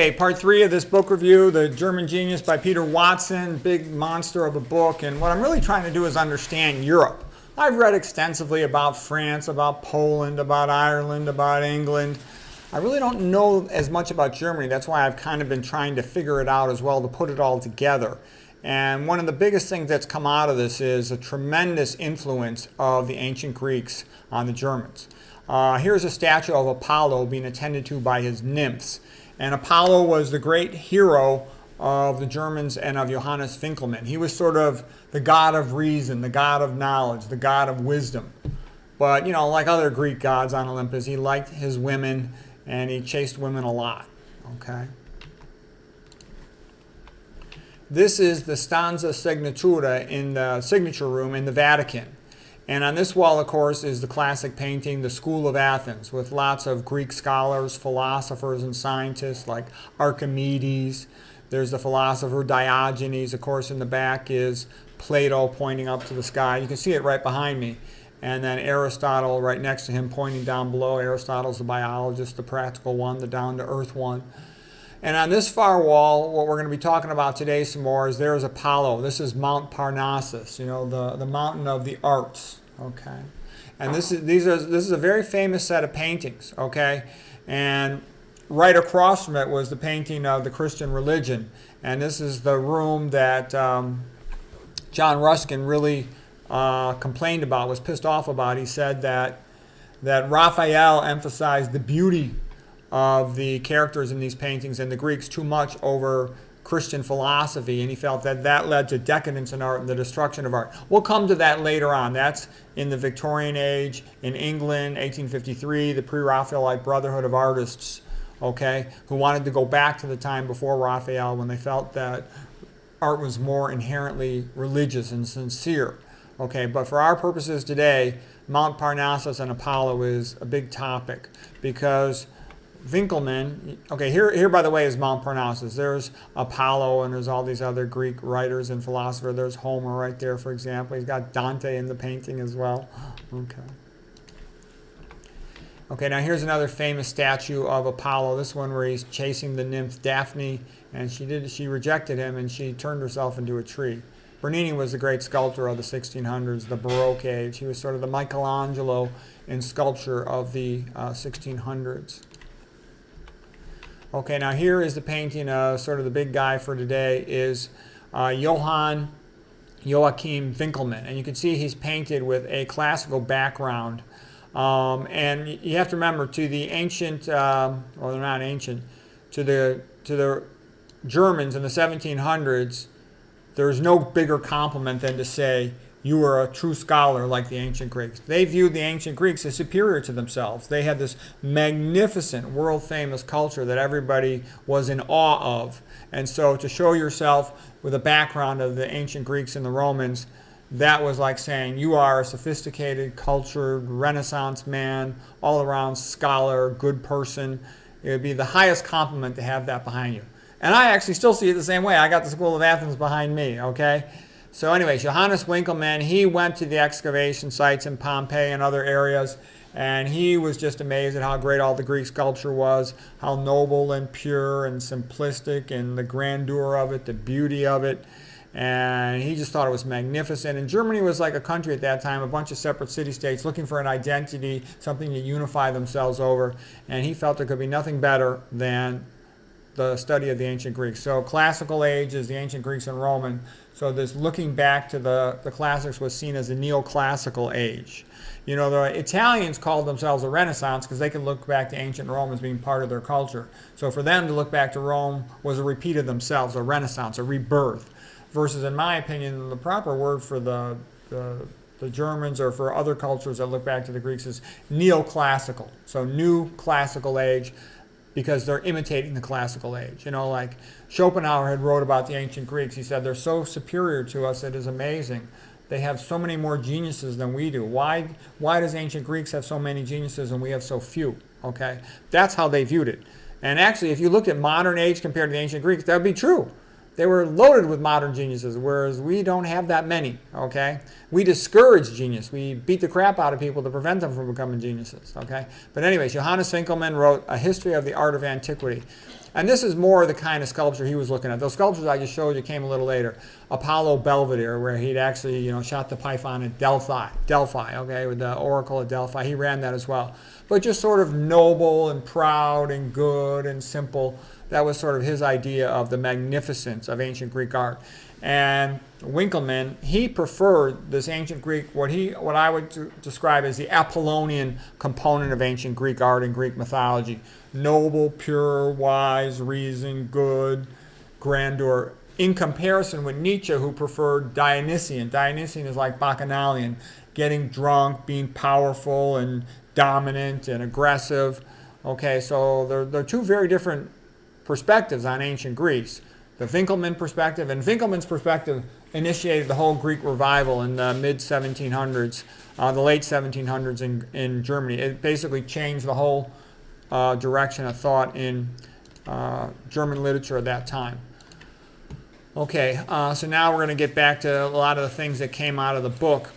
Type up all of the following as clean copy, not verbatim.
Okay, part 3 of this book review, The German Genius by Peter Watson, big monster of a book. And what I'm really trying to do is understand Europe. I've read extensively about France, about Poland, about Ireland, about England. I really don't know as much about Germany. That's why I've kind of been trying to figure it out as well, to put it all together. And one of the biggest things that's come out of this is a tremendous influence of the ancient Greeks on the Germans. Here's a statue of Apollo being attended to by his nymphs. And Apollo was the great hero of the Germans and of Johann Winckelmann. He was sort of the god of reason, the god of knowledge, the god of wisdom. But, you know, like other Greek gods on Olympus, he liked his women and he chased women a lot. Okay. This is the Stanza Signatura in the signature room in the Vatican. And on this wall, of course, is the classic painting, The School of Athens, with lots of Greek scholars, philosophers, and scientists like Archimedes. There's the philosopher Diogenes. Of course, in the back is Plato pointing up to the sky. You can see it right behind me. And then Aristotle right next to him pointing down below. Aristotle's the biologist, the practical one, the down-to-earth one. And on this far wall, what we're going to be talking about today some more is there's Apollo. This is Mount Parnassus, you know, the mountain of the arts, okay? And this is a very famous set of paintings, okay? And right across from it was the painting of the Christian religion. And this is the room that John Ruskin really complained about, was pissed off about. He said that Raphael emphasized the beauty of the characters in these paintings and the Greeks too much over Christian philosophy, and he felt that that led to decadence in art and the destruction of art. We'll come to that later on. That's in the Victorian age, in England, 1853, the Pre-Raphaelite Brotherhood of Artists, okay, who wanted to go back to the time before Raphael when they felt that art was more inherently religious and sincere. Okay, but for our purposes today, Mount Parnassus and Apollo is a big topic because Winckelmann, okay, here by the way is Mount Parnassus. There's Apollo and there's all these other Greek writers and philosophers. There's Homer right there, for example. He's got Dante in the painting as well. Okay. Okay, now here's another famous statue of Apollo. This one where he's chasing the nymph Daphne, and she rejected him and she turned herself into a tree. Bernini was the great sculptor of the 1600s, the Baroque age. He was sort of the Michelangelo in sculpture of the 1600s. Okay, now here is the painting of sort of the big guy for today is Johann Joachim Winckelmann. And you can see he's painted with a classical background. And you have to remember, to the ancient, well, they're not ancient, to the Germans in the 1700s, there's no bigger compliment than to say, you were a true scholar like the ancient Greeks. They viewed the ancient Greeks as superior to themselves. They had this magnificent, world-famous culture that everybody was in awe of. And so to show yourself with a background of the ancient Greeks and the Romans, that was like saying you are a sophisticated, cultured, Renaissance man, all-around scholar, good person. It would be the highest compliment to have that behind you. And I actually still see it the same way. I got the School of Athens behind me, okay? So anyways, Johannes Winckelmann, he went to the excavation sites in Pompeii and other areas, and he was just amazed at how great all the Greek sculpture was, how noble and pure and simplistic, and the grandeur of it, the beauty of it. And he just thought it was magnificent. And Germany was like a country at that time, a bunch of separate city-states looking for an identity, something to unify themselves over. And he felt there could be nothing better than the study of the ancient Greeks. So classical age is the ancient Greeks and Roman. So this looking back to the classics was seen as a neoclassical age. You know, the Italians called themselves a Renaissance because they could look back to ancient Rome as being part of their culture. So for them to look back to Rome was a repeat of themselves, a Renaissance, a rebirth. Versus, in my opinion, the proper word for the Germans or for other cultures that look back to the Greeks is neoclassical. So new classical age, because they're imitating the classical age. You know, like Schopenhauer had wrote about the ancient Greeks. He said, they're so superior to us, it is amazing. They have so many more geniuses than we do. Why does ancient Greeks have so many geniuses and we have so few? Okay, that's how they viewed it. And actually, if you looked at modern age compared to the ancient Greeks, that would be true. They were loaded with modern geniuses, whereas we don't have that many, okay? We discourage genius. We beat the crap out of people to prevent them from becoming geniuses, okay? But anyways, Johannes Winckelmann wrote A History of the Art of Antiquity. And this is more the kind of sculpture he was looking at. Those sculptures I just showed you came a little later. Apollo Belvedere, where he'd actually, shot the python at Delphi, okay, with the Oracle at Delphi. He ran that as well. But just sort of noble and proud and good and simple. That was sort of his idea of the magnificence of ancient Greek art. And Winckelmann, he preferred this ancient Greek, what I would describe as the Apollonian component of ancient Greek art and Greek mythology. Noble, pure, wise, reason, good, grandeur. In comparison with Nietzsche, who preferred Dionysian. Dionysian is like Bacchanalian, getting drunk, being powerful and dominant and aggressive. Okay, so they're two very different perspectives on ancient Greece. The Winckelmann perspective, and Winckelmann's perspective initiated the whole Greek revival in the mid-1700s, the late 1700s in Germany. It basically changed the whole direction of thought in German literature at that time. Okay, so now we're going to get back to a lot of the things that came out of the book.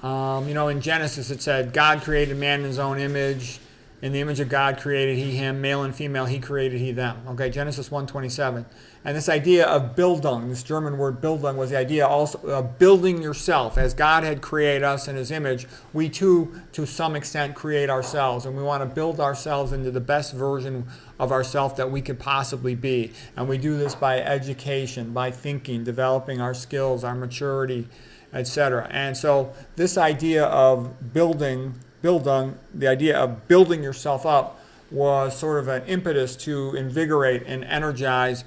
In Genesis it said, God created man in his own image. In the image of God created he him, male and female he created he them. Okay, Genesis 1:27. And this idea of Bildung, this German word Bildung, was the idea also of building yourself. As God had created us in his image, we too, to some extent, create ourselves. And we want to build ourselves into the best version of ourselves that we could possibly be. And we do this by education, by thinking, developing our skills, our maturity, etc. And so this idea of Bildung, the idea of building yourself up, was sort of an impetus to invigorate and energize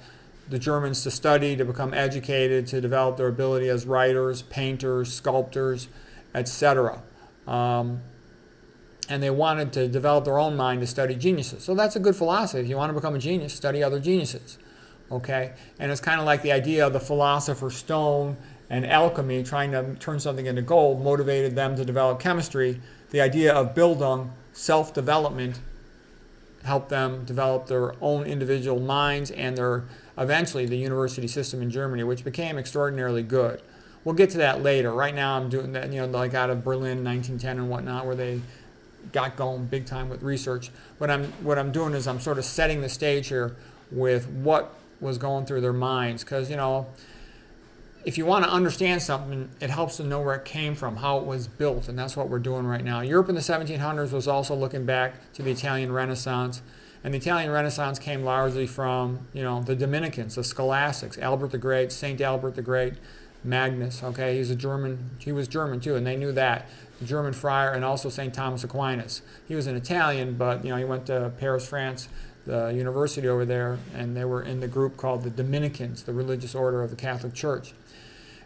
the Germans to study, to become educated, to develop their ability as writers, painters, sculptors, etc. And they wanted to develop their own mind to study geniuses. So that's a good philosophy. If you want to become a genius, study other geniuses. Okay? And it's kind of like the idea of the philosopher's stone and alchemy, trying to turn something into gold, motivated them to develop chemistry. The idea of Bildung, self-development, helped them develop their own individual minds and eventually the university system in Germany, which became extraordinarily good. We'll get to that later. Right now I'm doing that, like out of Berlin, 1910 and whatnot, where they got going big time with research. What I'm doing is I'm sort of setting the stage here with what was going through their minds, because, if you want to understand something, it helps to know where it came from, how it was built, and that's what we're doing right now. Europe in the 1700s was also looking back to the Italian Renaissance, and the Italian Renaissance came largely from, the Dominicans, the Scholastics, Albert the Great, Saint Albert the Great, Magnus. Okay, he was German too, and they knew that. The German friar, and also Saint Thomas Aquinas. He was an Italian, but he went to Paris, France, the university over there, and they were in the group called the Dominicans, the religious order of the Catholic Church.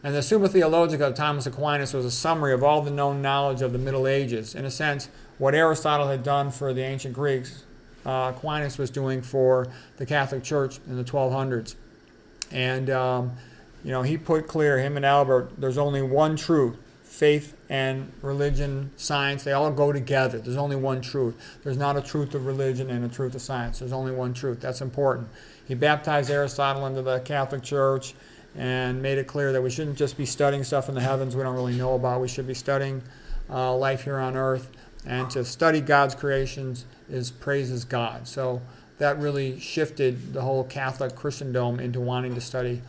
And the Summa Theologica of Thomas Aquinas was a summary of all the known knowledge of the Middle Ages. In a sense, what Aristotle had done for the ancient Greeks, Aquinas was doing for the Catholic Church in the 1200s. And, he put clear, him and Albert, there's only one truth. Faith and religion, science, they all go together. There's only one truth. There's not a truth of religion and a truth of science. There's only one truth. That's important. He baptized Aristotle into the Catholic Church and made it clear that we shouldn't just be studying stuff in the heavens we don't really know about. We should be studying life here on earth. And to study God's creations praises God. So that really shifted the whole Catholic Christendom into wanting to study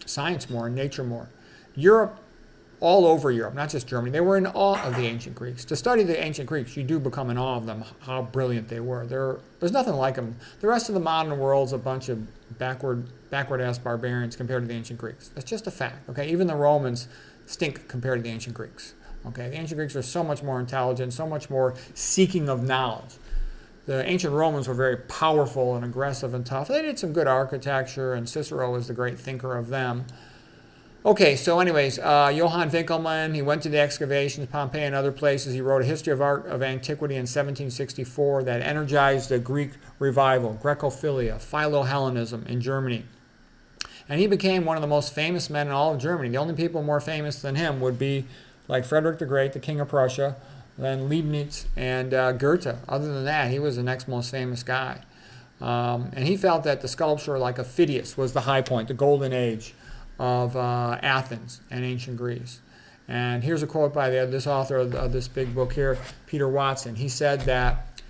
science more and nature more. Europe, all over Europe, not just Germany, they were in awe of the ancient Greeks. To study the ancient Greeks, you do become in awe of them, how brilliant they were. There's nothing like them. The rest of the modern world's a bunch of backward-ass barbarians compared to the ancient Greeks. That's just a fact. Okay, even the Romans stink compared to the ancient Greeks. Okay, the ancient Greeks are so much more intelligent, so much more seeking of knowledge. The ancient Romans were very powerful and aggressive and tough. They did some good architecture, and Cicero was the great thinker of them. Okay, so anyways, Johann Winckelmann, he went to the excavations, Pompeii and other places. He wrote a history of art of antiquity in 1764 that energized the Greek revival, Graecophilia, Philo-Hellenism in Germany. And he became one of the most famous men in all of Germany. The only people more famous than him would be like Frederick the Great, the King of Prussia, then Leibniz and Goethe. Other than that, he was the next most famous guy. And he felt that the sculpture like a Phidias was the high point, the golden age of Athens and ancient Greece. And here's a quote by this author of this big book here, Peter Watson. He said that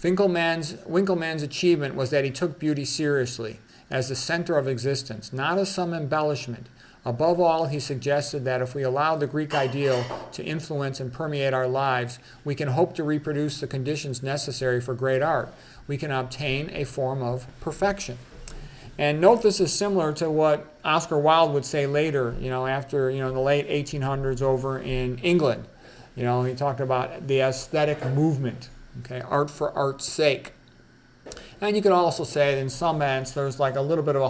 Winckelmann's achievement was that he took beauty seriously, as the center of existence, not as some embellishment. Above all, he suggested that if we allow the Greek ideal to influence and permeate our lives, we can hope to reproduce the conditions necessary for great art. We can obtain a form of perfection. And note this is similar to what Oscar Wilde would say later, after, the late 1800s over in England. He talked about the aesthetic movement, art for art's sake. And you could also say that in some sense there's like a little bit of a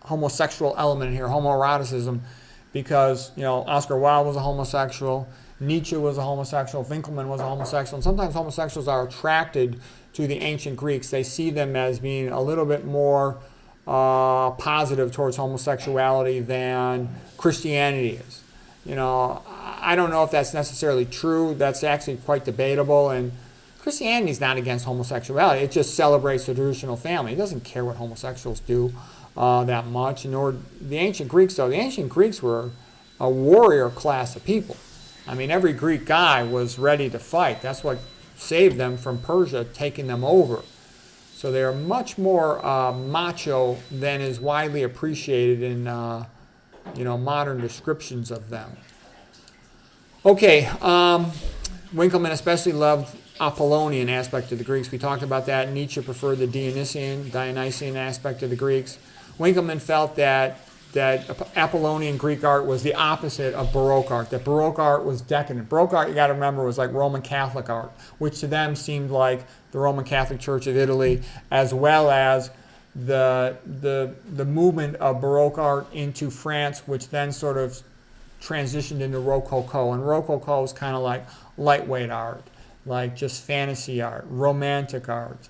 homosexual element in here, homoeroticism, because, Oscar Wilde was a homosexual, Nietzsche was a homosexual, Winckelmann was a homosexual, and sometimes homosexuals are attracted to the ancient Greeks. They see them as being a little bit more positive towards homosexuality than Christianity is. I don't know if that's necessarily true. That's actually quite debatable, and Christianity is not against homosexuality. It just celebrates the traditional family. It doesn't care what homosexuals do that much, nor the ancient Greeks, though. The ancient Greeks were a warrior class of people. I mean, every Greek guy was ready to fight. That's what saved them from Persia taking them over. So they are much more macho than is widely appreciated in modern descriptions of them. Okay, Winckelmann especially loved Apollonian aspect of the Greeks. We talked about that. Nietzsche preferred the Dionysian aspect of the Greeks. Winckelmann felt that Apollonian Greek art was the opposite of Baroque art, that Baroque art was decadent. Baroque art, you got to remember, was like Roman Catholic art, which to them seemed like the Roman Catholic Church of Italy, as well as the movement of Baroque art into France, which then sort of transitioned into Rococo. And Rococo was kind of like lightweight art, like just fantasy art, romantic art,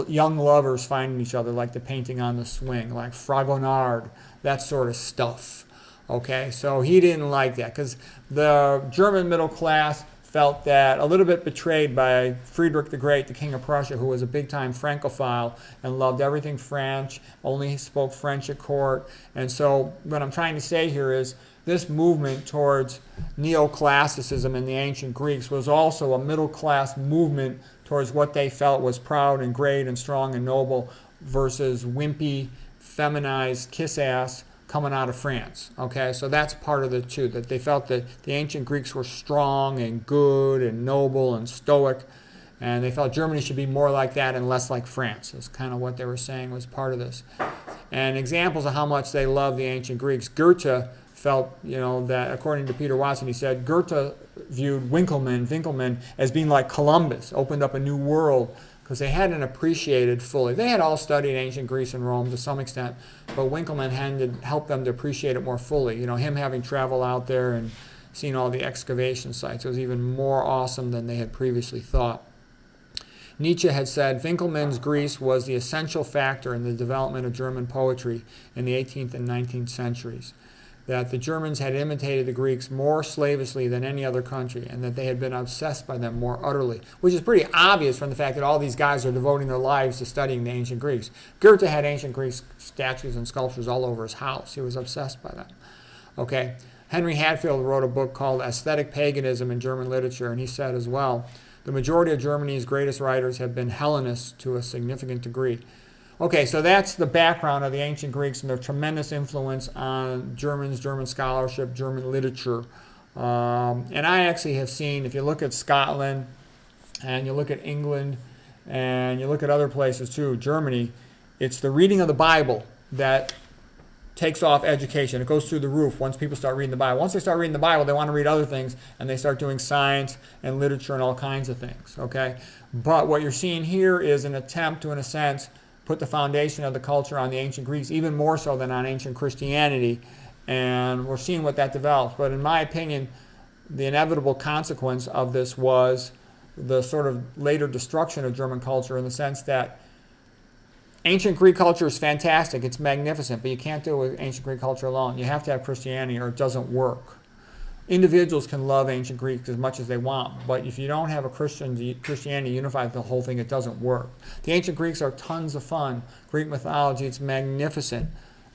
young lovers finding each other, like the painting on the swing, like Fragonard, that sort of stuff. Okay, so he didn't like that because the German middle class felt that a little bit betrayed by Friedrich the Great, the King of Prussia, who was a big-time Francophile and loved everything French, only spoke French at court. And so what I'm trying to say here is this movement towards neoclassicism in the ancient Greeks was also a middle-class movement towards what they felt was proud and great and strong and noble versus wimpy, feminized kiss-ass coming out of France. Okay, so that's part of the two, that they felt that the ancient Greeks were strong and good and noble and stoic, and they felt Germany should be more like that and less like France. That's kind of what they were saying was part of this. And examples of how much they loved the ancient Greeks. Goethe felt, that according to Peter Watson, he said Goethe viewed Winckelmann as being like Columbus, opened up a new world, because they hadn't appreciated fully. They had all studied ancient Greece and Rome to some extent, but Winckelmann had to help them to appreciate it more fully. Him having traveled out there and seen all the excavation sites, it was even more awesome than they had previously thought. Nietzsche had said Winckelmann's Greece was the essential factor in the development of German poetry in the 18th and 19th centuries, that the Germans had imitated the Greeks more slavishly than any other country, and that they had been obsessed by them more utterly, which is pretty obvious from the fact that all these guys are devoting their lives to studying the ancient Greeks. Goethe had ancient Greek statues and sculptures all over his house. He was obsessed by them. Okay, Henry Hatfield wrote a book called Aesthetic Paganism in German Literature, and he said as well, the majority of Germany's greatest writers have been Hellenists to a significant degree. Okay, so that's the background of the ancient Greeks and their tremendous influence on German scholarship, German literature. And I actually have seen, if you look at Scotland and you look at England and you look at other places too, Germany, it's the reading of the Bible that takes off education. It goes through the roof once people start reading the Bible. Once they start reading the Bible, they want to read other things, and they start doing science and literature and all kinds of things. Okay, but what you're seeing here is an attempt to, in a sense, put the foundation of the culture on the ancient Greeks, even more so than on ancient Christianity, and we're seeing what that develops. But in my opinion, the inevitable consequence of this was the sort of later destruction of German culture, in the sense that ancient Greek culture is fantastic, it's magnificent, but you can't do it with ancient Greek culture alone. You have to have Christianity or it doesn't work. Individuals can love ancient Greek as much as they want, but if you don't have a Christianity unified with the whole thing, it doesn't work. The ancient Greeks are tons of fun. Greek mythology, it's magnificent,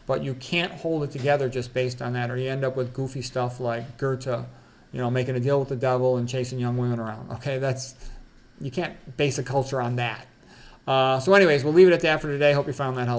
but you can't hold it together just based on that, or you end up with goofy stuff like Goethe, making a deal with the devil and chasing young women around. Okay, that's you can't base a culture on that. So anyways, we'll leave it at that for today. Hope you found that helpful.